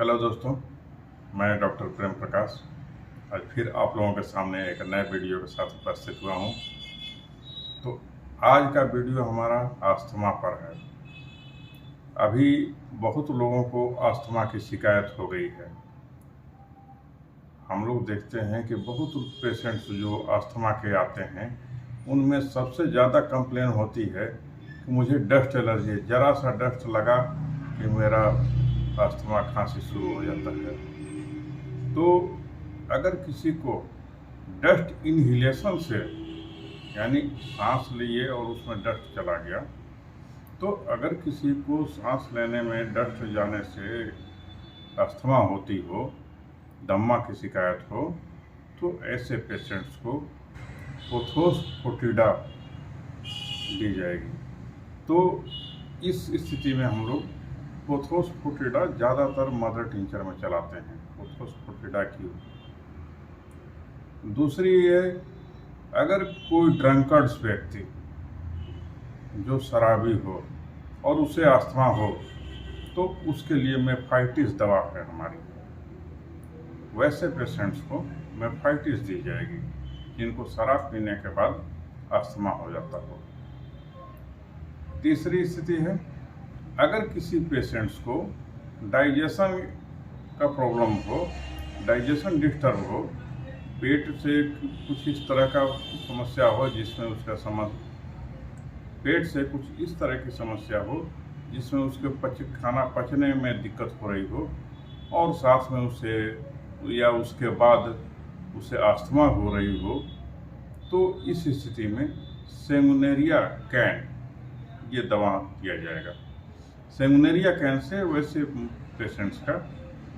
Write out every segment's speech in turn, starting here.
Hello दोस्तों, मैं doctor Prem Prakash आज फिर आप लोगों के सामने एक नए वीडियो के साथ उपस्थित हुआ हूँ। तो आज का वीडियो हमारा अस्थमा पर है। अभी बहुत लोगों को अस्थमा की शिकायत हो गई है। हम लोग देखते हैं कि बहुत पेशेंट्स जो अस्थमा के आते हैं उनमें सबसे ज़्यादा कंप्लेन होती है कि मुझे डस्ट एलर्जी, ज़रा सा डस्ट लगा कि मेरा अस्थमा खांसी शुरू हो जाता है। तो अगर किसी को डस्ट इनहेलेशन से यानी सांस लिए और उसमें डस्ट चला गया, तो अगर किसी को सांस लेने में डस्ट जाने से अस्थमा होती हो, दम्मा की शिकायत हो, तो ऐसे पेशेंट्स को पोथोस फोटिडा दी जाएगी। तो इस स्थिति में हम लोग पोथोस फोटिडा ज़्यादातर मदर टिंचर में चलाते हैं। पोथोस फोटिडा की दूसरी है, अगर कोई ड्रंकर्ड्स व्यक्ति जो शराबी हो और उसे अस्थमा हो, तो उसके लिए मेफाइटिस दवा है हमारी। वैसे पेशेंट्स को मेफाइटिस दी जाएगी जिनको शराब पीने के बाद अस्थमा हो जाता हो। तीसरी स्थिति है, अगर किसी पेशेंट्स को डाइजेशन का प्रॉब्लम हो, डाइजेशन डिस्टर्ब हो, पेट से कुछ इस तरह का समस्या हो जिसमें उसका पेट से कुछ इस तरह की समस्या हो जिसमें उसके खाना पचने में दिक्कत हो रही हो और साथ में उसे या उसके बाद उसे अस्थमा हो रही हो, तो इस स्थिति में सेंगुनेरिया कैन ये दवा दिया जाएगा। सेंगुनेरिया कैन से वैसे पेशेंट्स का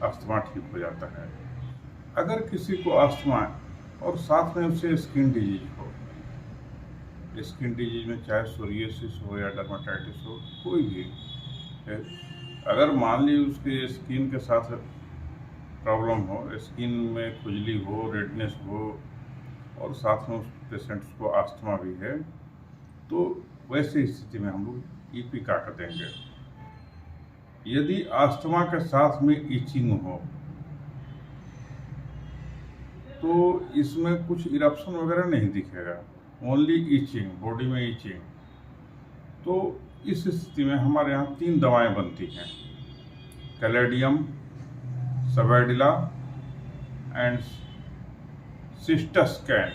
अस्थमा ठीक हो जाता है। अगर किसी को अस्थमा और साथ में उसे स्किन डिजीज हो, स्किन डिजीज में चाहे सोरियासिस हो या डर्मेटाइटिस हो, कोई भी, अगर मान ली उसके स्किन के साथ प्रॉब्लम हो, स्किन में खुजली हो, रेडनेस हो और साथ में उस पेशेंट्स को अस्थमा भी है, तो वैसी स्थिति में हम लोग ईपिका कर देंगे। यदि अस्थमा के साथ में इचिंग हो तो इसमें कुछ इरप्शन वगैरह नहीं दिखेगा, ओनली इचिंग, बॉडी में इचिंग। तो इस स्थिति में हमारे यहाँ 3 दवाएं बनती हैं, कैलेडियम, सवेडिला एंड सिस्टस्कैन,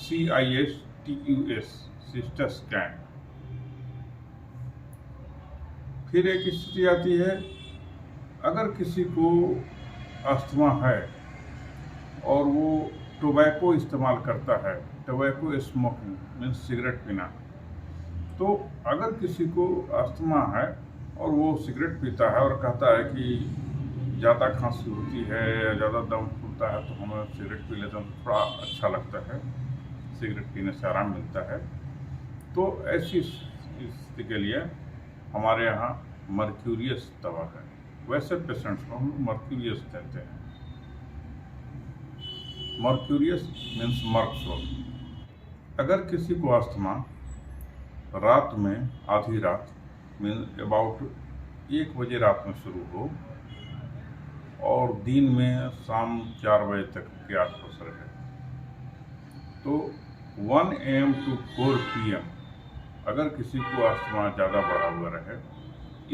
CISTUS, सिस्टस्कैन। फिर एक स्थिति आती है, अगर किसी को अस्थमा है और वो टोबैको इस्तेमाल करता है, टोबैको स्मोकिंग मीन्स सिगरेट पीना, तो अगर किसी को अस्थमा है और वो सिगरेट पीता है और कहता है कि ज़्यादा खांसी होती है या ज़्यादा दम फूलता है, तो हमें सिगरेट पी लेते हैं तो थोड़ा अच्छा लगता है, सिगरेट पीने से आराम मिलता है, तो ऐसी स्थिति के लिए हमारे यहाँ मर्क्यूरियस दवा है। वैसे पेशेंट्स को हम मर्क्यूरियस देते हैं। Mercurius means Merc Sol. अगर किसी को अस्थमा रात में आधी रात मीन्स अबाउट 1 बजे रात में शुरू हो और दिन में शाम 4 बजे तक के आसपास रहे, तो 1 AM to 4 PM अगर किसी को अस्थमा ज़्यादा बढ़ा हुआ रहे,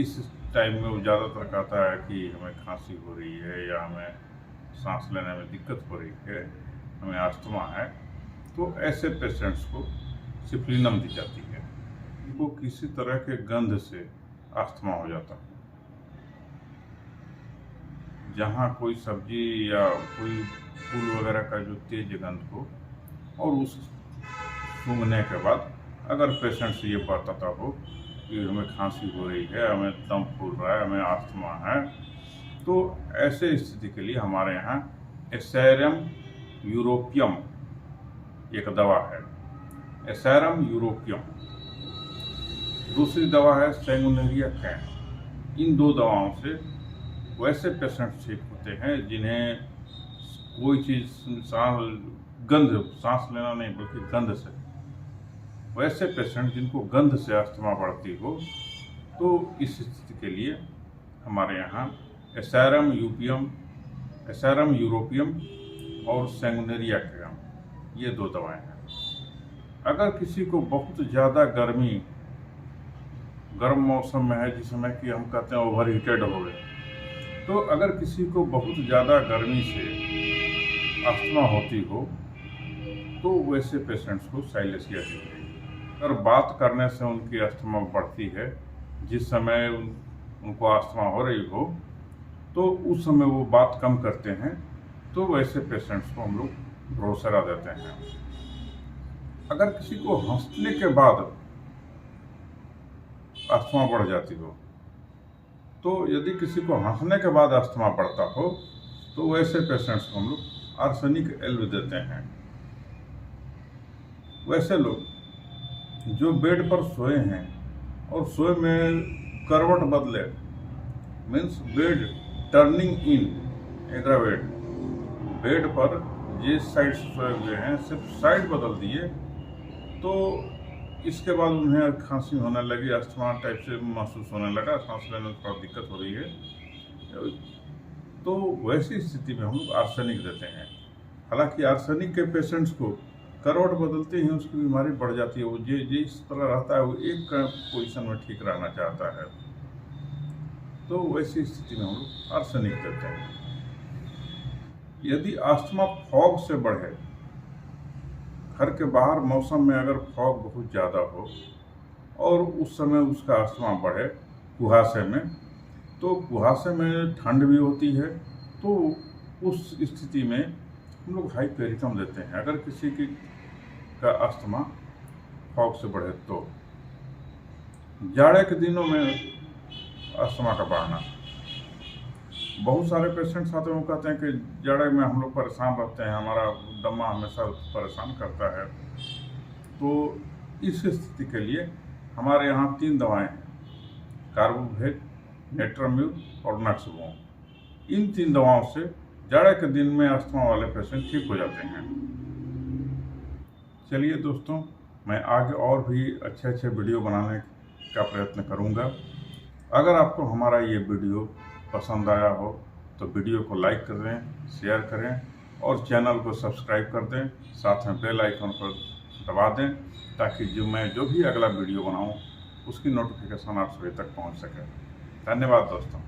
इस टाइम में वो ज़्यादातर कहता है कि हमें खांसी हो रही है या हमें सांस लेने में दिक्कत हो रही है, हमें अस्थमा है, तो ऐसे पेशेंट्स को सिप्लिनम दी जाती है। उनको किसी तरह के गंध से अस्थमा हो जाता है, जहाँ कोई सब्जी या कोई फूल वगैरह का जो तेज गंध हो और उस सूंघने के बाद अगर पेशेंट से ये बताता हो कि हमें खांसी हो रही है, हमें दम फूल रहा है, हमें अस्थमा है, तो ऐसे स्थिति के लिए हमारे यहाँ एसेरम यूरोपियम एक दवा है, एसेरम यूरोपियम। दूसरी दवा है सेंगुनेरिया कैन। इन 2 दवाओं से वैसे पेशेंट ठीक होते हैं जिन्हें कोई चीज़ सांस लेना नहीं बल्कि गंध से, वैसे पेशेंट जिनको गंध से अस्थमा बढ़ती हो, तो इस स्थिति के लिए हमारे यहाँ एसाइरम यूरोपियम और सैंगुनेरिया कैम, ये 2 दवाएं हैं। अगर किसी को बहुत ज़्यादा गर्म मौसम में है, जिस समय कि हम कहते हैं ओवर हीटेड हो गए, तो अगर किसी को बहुत ज़्यादा गर्मी से अस्थमा होती हो तो वैसे पेशेंट्स को साइलेसिया दी जाएगी। अगर बात करने से उनकी अस्थमा बढ़ती है, जिस समय उनको अस्थमा हो रही हो, तो उस समय वो बात कम करते हैं, तो वैसे पेशेंट्स को हम लोग ब्रोसेरा देते हैं। अगर किसी को हंसने के बाद अस्थमा बढ़ जाती हो, तो यदि किसी को हंसने के बाद अस्थमा बढ़ता हो, तो वैसे पेशेंट्स को हम लोग आर्सेनिक एल्व देते हैं। वैसे लोग जो बेड पर सोए हैं और सोए में करवट बदले, मीन्स बेड टर्निंग इन एग्रावेट, बेड पर जिस साइड से सोए हुए हैं सिर्फ साइड बदल दिए, तो इसके बाद उन्हें खांसी होने लगी, अस्थमा टाइप से महसूस होने लगा, सांस लेने में थोड़ा दिक्कत हो रही है, तो वैसी स्थिति में हम लोग आर्सेनिक देते हैं। हालांकि आर्सेनिक के पेशेंट्स को करवट बदलते ही उसकी बीमारी बढ़ जाती है। वो जिस तरह रहता है वो एक पोजीशन में ठीक रहना चाहता है, तो वैसी स्थिति में हम लोग आर्सेनिक देते हैं। यदि अस्थमा फॉग से बढ़े, घर के बाहर मौसम में अगर फॉग बहुत ज़्यादा हो और उस समय उसका अस्थमा बढ़े कुहासे में, तो कुहासे में ठंड भी होती है, तो उस स्थिति में हम लोग हाइपेरिकम देते हैं। अगर किसी का अस्थमा फॉग से बढ़े तो जाड़े के दिनों में अस्थमा का बढ़ना, बहुत सारे पेशेंट्स आते हैं, वो कहते हैं कि जाड़े में हम लोग परेशान रहते हैं, हमारा दमा हमेशा परेशान करता है। तो इस स्थिति के लिए हमारे यहाँ 3 दवाएं हैं, कार्बोवेट, नेट्राम्यूर और नक्सवोम। इन 3 दवाओं से जाड़े के दिन में अस्थमा वाले पेशेंट ठीक हो जाते हैं। चलिए दोस्तों, मैं आगे और भी अच्छे वीडियो बनाने का प्रयत्न करूँगा। अगर आपको हमारा ये वीडियो पसंद आया हो तो वीडियो को लाइक कर दें, शेयर करें और चैनल को सब्सक्राइब कर दें, साथ में बेल आइकन पर दबा दें, ताकि मैं जो भी अगला वीडियो बनाऊं उसकी नोटिफिकेशन आप सभी तक पहुंच सके। धन्यवाद दोस्तों।